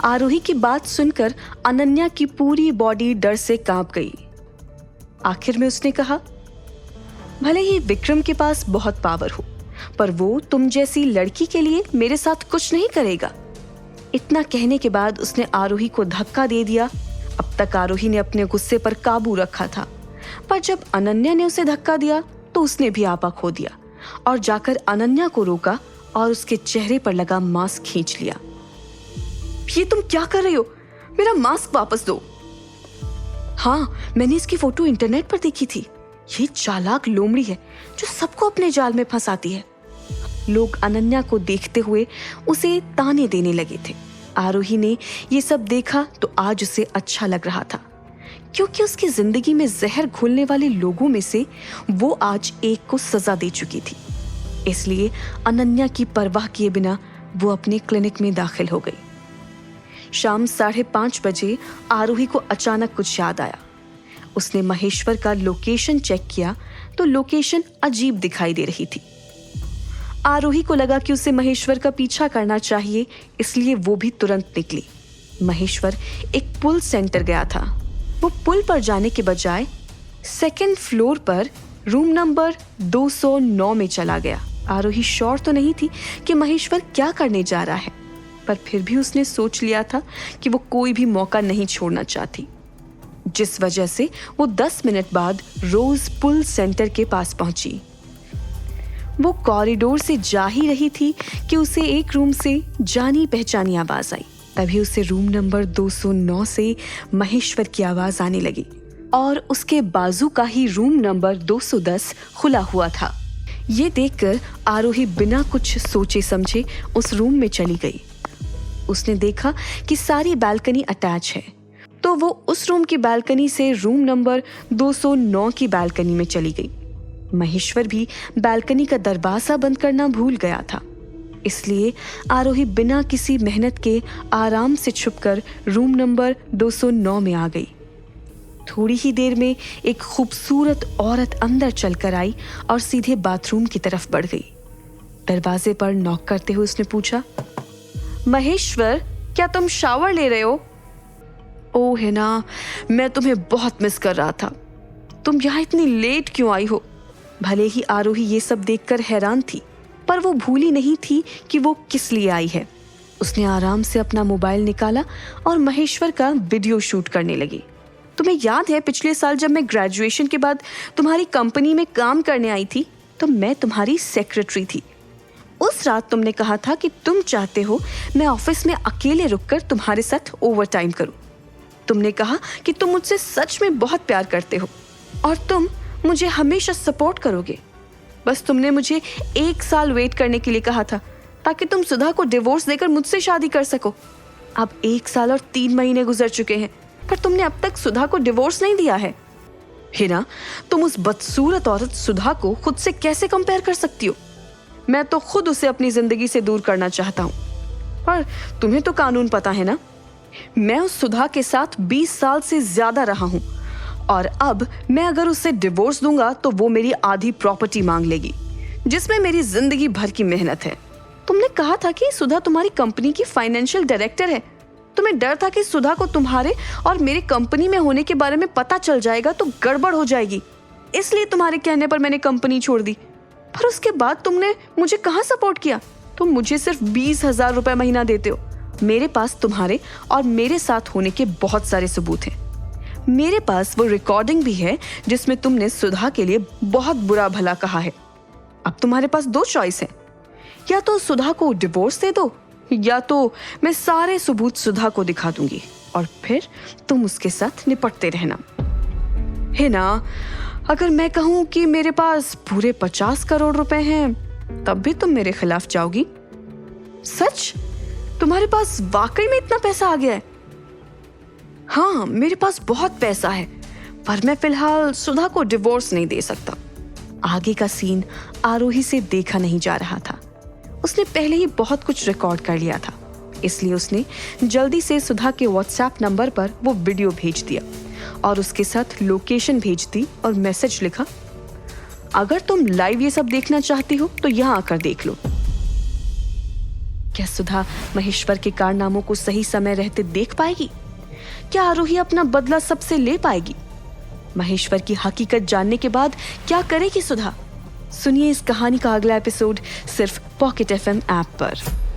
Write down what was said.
आरोही की बात सुनकर अनन्या की पूरी बॉडी डर से कांप गई। आखिर में उसने कहा, भले ही विक्रम के पास बहुत पावर हो, पर वो तुम जैसी लड़की के लिए मेरे साथ कुछ नहीं करेगा। इतना कहने के बाद उसने आरोही को धक्का दे दिया। अब तक आरोही ने अपने गुस्से पर काबू रखा था, पर जब अनन्या ने उसे धक्का दिया तो उसने भी आपा खो दिया और जाकर अनन्या को रोका और उसके चेहरे पर लगा मास्क खींच लिया। ये तुम क्या कर रही हो? मेरा मास्क वापस दो। हाँ, मैंने इसकी फोटो इंटरनेट पर देखी थी। ये चालाक लोमड़ी है जो सबको अपने जाल में फंसाती है। लोग अनन्या को देखते हुए उसे ताने देने लगे थे। आरोही ने ये सब देखा तो आज उसे अच्छा लग रहा था, क्योंकि उसकी जिंदगी में जहर घोलने वाले लोगों में से वो आज एक को सजा दे चुकी थी। इसलिए अनन्या की परवाह किए बिना वो अपने क्लिनिक में दाखिल हो गई। शाम 5:30 बजे आरोही को अचानक कुछ याद आया। उसने महेश्वर का लोकेशन चेक किया तो लोकेशन अजीब दिखाई दे रही थी। आरोही को लगा कि उसे महेश्वर का पीछा करना चाहिए, इसलिए वो भी तुरंत निकली। महेश्वर एक पुल सेंटर गया था। वो पुल पर जाने के बजाय सेकंड फ्लोर पर रूम नंबर 209 में चला गया। आरोही श्योर तो नहीं थी कि महेश्वर क्या करने जा रहा है, पर फिर भी उसने सोच लिया था कि वो कोई भी मौका नहीं छोड़ना चाहती, जिस वजह से वो 10 मिनट बाद रोज पुल सेंटर के पास पहुंची। वो कॉरिडोर से जा ही रही थी कि उसे एक रूम से जानी पहचानी आवाज आई। तभी उसे रूम नंबर 209 से महेश्वर की आवाज आने लगी और उसके बाजू का ही रूम नंबर 210 खुला हुआ था। ये देखकर आरोही बिना कुछ सोचे समझे उस रूम में चली गई। उसने देखा कि सारी बालकनी अटैच है, तो वो उस रूम की बालकनी से रूम नंबर 209 की बालकनी में चली गई। महेश्वर भी बालकनी का दरवाजा बंद करना भूल गया था, इसलिए आरोही बिना किसी मेहनत के आराम से छुपकर रूम नंबर 209 में आ गई। थोड़ी ही देर में एक खूबसूरत औरत अंदर चलकर आई और सीधे बाथरूम की तरफ बढ़ गई। दरवाजे पर नॉक करते हुए उसने पूछा, महेश्वर, क्या तुम शावर ले रहे हो? ओह है ना, मैं तुम्हें बहुत मिस कर रहा था। तुम यहाँ इतनी लेट क्यों आई हो? भले ही आरोही ये सब देखकर हैरान थी, पर वो भूली नहीं थी कि वो किस लिए आई है। उसने आराम से अपना मोबाइल निकाला और महेश्वर का वीडियो शूट करने लगी। तुम्हें याद है पिछले साल जब मैं ग्रेजुएशन के बाद तुम्हारी कंपनी में काम करने आई थी, तो मैं तुम्हारी सेक्रेटरी थी। उस रात तुमने कहा था कि तुम चाहते हो मैं ऑफिस में अकेले रुककर तुम्हारे साथ ओवर टाइम करूं। तुमने कहा कि तुम मुझसे सच में बहुत प्यार करते हो और तुम मुझे हमेशा सपोर्ट करोगे। बस तुमने मुझे 1 साल वेट करने के लिए कहा था, ताकि तुम सुधा को डिवोर्स देकर मुझसे शादी कर सको। अब 1 साल और 3 महीने गुजर चुके हैं, पर तुमने अब तक सुधा को डिवोर्स नहीं दिया है। हिना, तुम उस बदसूरत औरत सुधा को खुद से कैसे कंपेयर कर सकती हो? मैं तो खुद उसे अपनी जिंदगी से दूर करना चाहता हूँ, पर तुम्हें तो कानून पता है ना। मैं उस सुधा के साथ 20 साल से ज्यादा रहा हूँ, और अब मैं अगर उसे डिवोर्स दूंगा तो वो मेरी आधी प्रॉपर्टी मांग लेगी, जिसमें मेरी जिंदगी भर की मेहनत है। तुमने कहा था कि सुधा तुम्हारी कंपनी की फाइनेंशियल डायरेक्टर है। तुम्हें डर था कि सुधा को तुम्हारे और मेरी कंपनी में होने के बारे में पता चल जाएगा तो गड़बड़ हो जाएगी, इसलिए तुम्हारे कहने पर मैंने कंपनी छोड़ दी। पर उसके बाद तुमने मुझे कहाँ सपोर्ट किया? तुम मुझे सिर्फ 20,000 रुपए महीना देते हो। मेरे पास तुम्हारे और मेरे साथ होने के बहुत सारे सबूत हैं। मेरे पास वो रिकॉर्डिंग भी है जिसमें तुमने सुधा के लिए बहुत बुरा भला कहा है। अब तुम्हारे पास 2 चॉइस हैं, या तो सुधा को डिवोर्स दे दो, या तो मैं सारे सबूत सुधा को दिखा दूंगी और फिर तुम उसके साथ निपटते रहना। है ना, अगर मैं कहूं कि मेरे पास पूरे 50 करोड़ रुपए हैं, तब भी तुम मेरे खिलाफ जाओगी? सच? तुम्हारे पास वाकई में इतना पैसा आ गया है? हाँ, मेरे पास बहुत पैसा है, पर मैं फिलहाल सुधा को डिवोर्स नहीं दे सकता। आगे का सीन आरोही से देखा नहीं जा रहा था। उसने पहले ही बहुत कुछ रिकॉर्ड कर लिया था, इसलिए उसने जल्दी से सुधा के व्हाट्सएप नंबर पर वो वीडियो भेज दिया और उसके साथ लोकेशन भेज दी और मैसेज लिखा, अगर तुम लाइव ये सब देखना चाहती हो तो यहाँ आकर देख लो। क्या सुधा महेश्वर के कारनामों को सही समय रहते देख पाएगी? क्या आरोही अपना बदला सबसे ले पाएगी? महेश्वर की हकीकत जानने के बाद क्या करेगी सुधा? सुनिए इस कहानी का अगला एपिसोड सिर्फ पॉकेट FM ऐप पर।